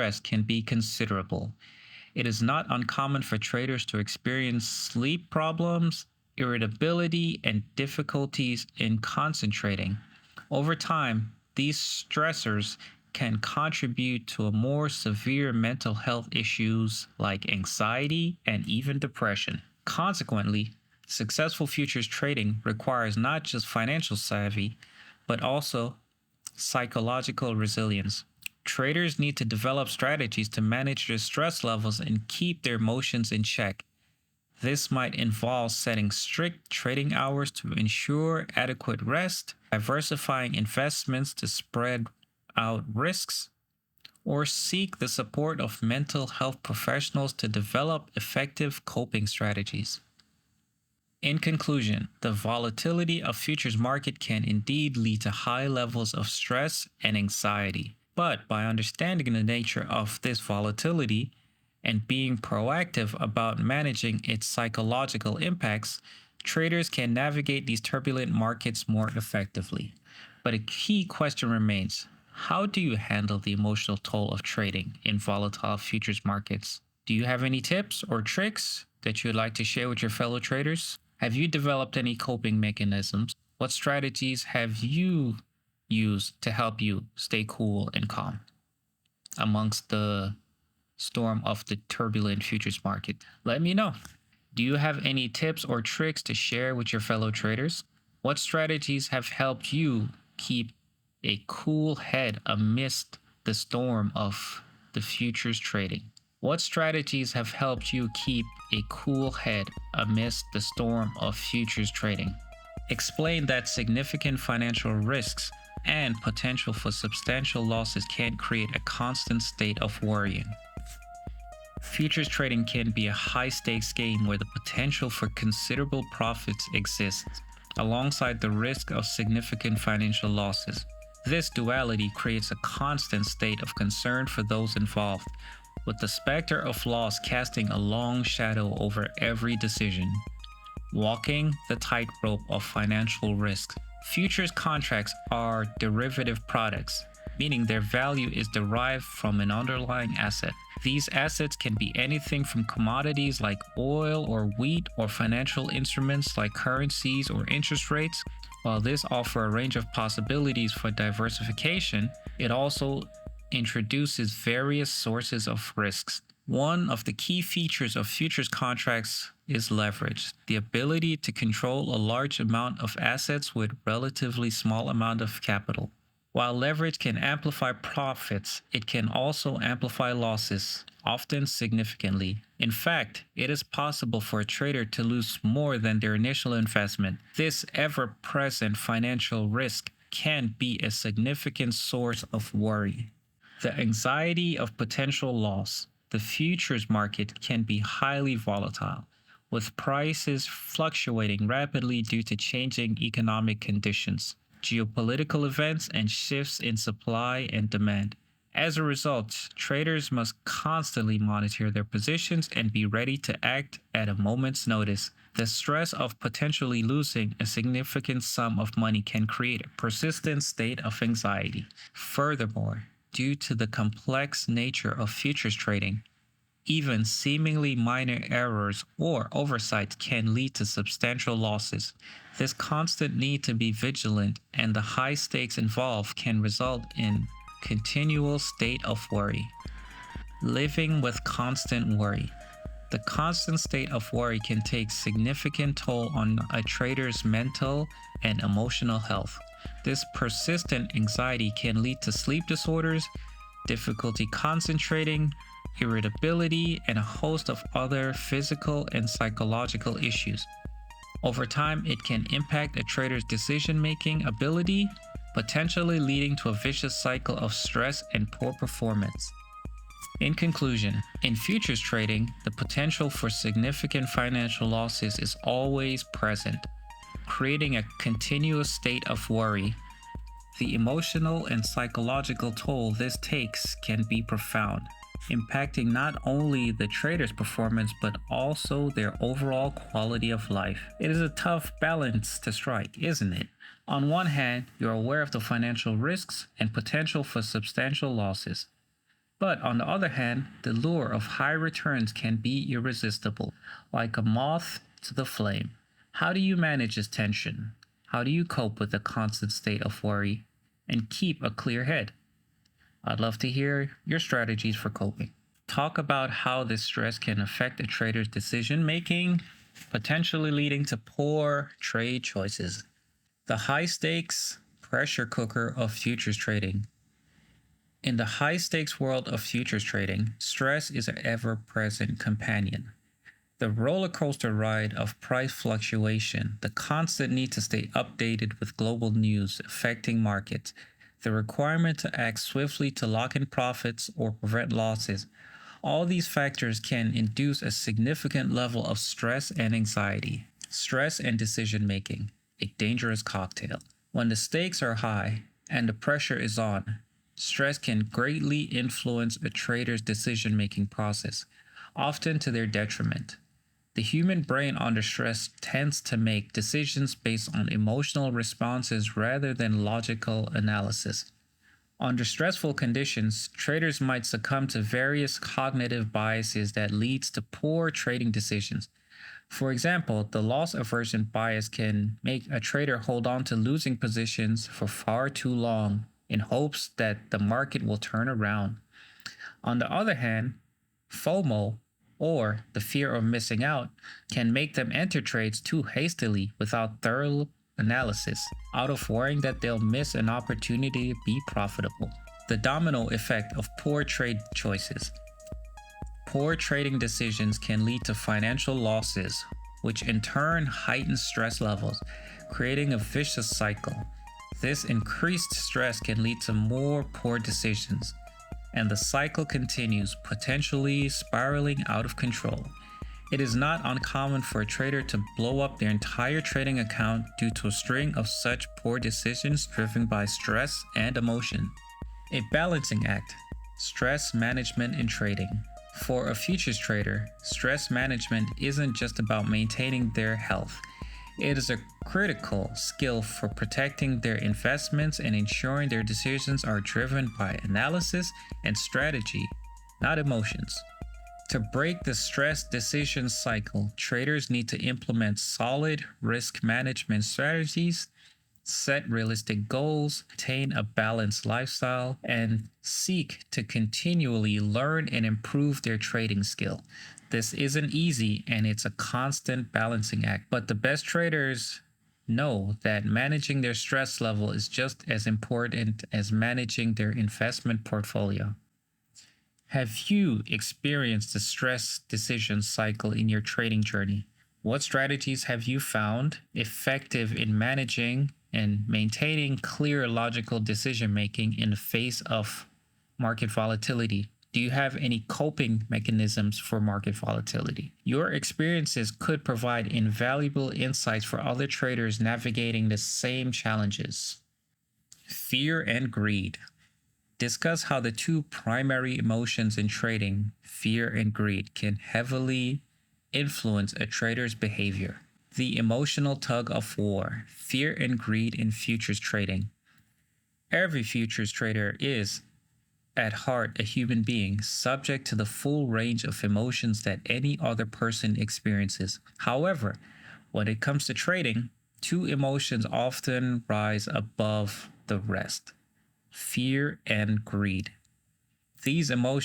stress can be considerable. It is not uncommon for traders to experience sleep problems, irritability, and difficulties in concentrating. Over time, these stressors can contribute to a more severe mental health issues like anxiety and even depression. Consequently, successful futures trading requires not just financial savvy, but also psychological resilience. Traders need to develop strategies to manage their stress levels and keep their emotions in check. This might involve setting strict trading hours to ensure adequate rest, diversifying investments to spread out risks, or seek the support of mental health professionals to develop effective coping strategies. In conclusion, the volatility of futures market can indeed lead to high levels of stress and anxiety. But by understanding the nature of this volatility and being proactive about managing its psychological impacts, traders can navigate these turbulent markets more effectively. But a key question remains: how do you handle the emotional toll of trading in volatile futures markets? Do you have any tips or tricks that you'd like to share with your fellow traders? Have you developed any coping mechanisms? What strategies have you used to help you stay cool and calm amongst the storm of the turbulent futures market? Let me know. Do you have any tips or tricks to share with your fellow traders? What strategies have helped you keep a cool head amidst the storm of the futures trading? What strategies have helped you keep a cool head amidst the storm of futures trading? Explain that significant financial risks and potential for substantial losses can create a constant state of worrying. Futures trading can be a high stakes game where the potential for considerable profits exists, alongside the risk of significant financial losses. This duality creates a constant state of concern for those involved, with the specter of loss casting a long shadow over every decision. Walking the tightrope of financial risk. Futures contracts are derivative products, meaning their value is derived from an underlying asset. These assets can be anything from commodities like oil or wheat, or financial instruments like currencies or interest rates. While this offers a range of possibilities for diversification, it also introduces various sources of risks. One of the key features of futures contracts is leverage, the ability to control a large amount of assets with relatively small amount of capital. While leverage can amplify profits, it can also amplify losses, often significantly. In fact, it is possible for a trader to lose more than their initial investment. This ever-present financial risk can be a significant source of worry. The anxiety of potential loss. The futures market can be highly volatile, with prices fluctuating rapidly due to changing economic conditions, geopolitical events, and shifts in supply and demand. As a result, traders must constantly monitor their positions and be ready to act at a moment's notice. The stress of potentially losing a significant sum of money can create a persistent state of anxiety. Furthermore, due to the complex nature of futures trading, even seemingly minor errors or oversights can lead to substantial losses. This constant need to be vigilant and the high stakes involved can result in continual state of worry. Living with constant worry. The constant state of worry can take significant toll on a trader's mental and emotional health. This persistent anxiety can lead to sleep disorders, difficulty concentrating, irritability, and a host of other physical and psychological issues. Over time, it can impact a trader's decision-making ability, potentially leading to a vicious cycle of stress and poor performance. In conclusion, in futures trading, the potential for significant financial losses is always present, creating a continuous state of worry. The emotional and psychological toll this takes can be profound, impacting not only the trader's performance but also their overall quality of life. It is a tough balance to strike, isn't it? On one hand, you're aware of the financial risks and potential for substantial losses. But on the other hand, the lure of high returns can be irresistible, like a moth to the flame. How do you manage this tension? How do you cope with the constant state of worry and keep a clear head? I'd love to hear your strategies for coping. Talk about how this stress can affect a trader's decision making, potentially leading to poor trade choices. The high stakes pressure cooker of futures trading. In the high stakes world of futures trading, stress is an ever present companion. The roller coaster ride of price fluctuation, the constant need to stay updated with global news affecting markets, the requirement to act swiftly to lock in profits or prevent losses, all these factors can induce a significant level of stress and anxiety. Stress and decision making, a dangerous cocktail. When the stakes are high and the pressure is on, stress can greatly influence a trader's decision making process, often to their detriment. The human brain under stress tends to make decisions based on emotional responses rather than logical analysis. Under stressful conditions, traders might succumb to various cognitive biases that leads to poor trading decisions. For example, the loss aversion bias can make a trader hold on to losing positions for far too long in hopes that the market will turn around. On the other hand, FOMO, or the fear of missing out, can make them enter trades too hastily without thorough analysis, out of worrying that they'll miss an opportunity to be profitable. The domino effect of poor trade choices. Poor trading decisions can lead to financial losses, which in turn heightens stress levels, creating a vicious cycle. This increased stress can lead to more poor decisions, and the cycle continues, potentially spiraling out of control. It is not uncommon for a trader to blow up their entire trading account due to a string of such poor decisions driven by stress and emotion. A balancing act. Stress management in trading. For a futures trader, stress management isn't just about maintaining their health. It is a critical skill for protecting their investments and ensuring their decisions are driven by analysis and strategy, not emotions. To break the stress decision cycle, traders need to implement solid risk management strategies, set realistic goals, attain a balanced lifestyle, and seek to continually learn and improve their trading skill. This isn't easy and it's a constant balancing act, but the best traders know that managing their stress level is just as important as managing their investment portfolio. Have you experienced the stress decision cycle in your trading journey? What strategies have you found effective in managing and maintaining clear logical decision making in the face of market volatility? Do you have any coping mechanisms for market volatility? Your experiences could provide invaluable insights for other traders navigating the same challenges. Fear and greed. Discuss how the two primary emotions in trading, fear and greed, can heavily influence a trader's behavior. The emotional tug of war, fear and greed in futures trading. Every futures trader is, at heart, a human being, subject to the full range of emotions that any other person experiences. However, when it comes to trading, two emotions often rise above the rest: fear and greed. These emotions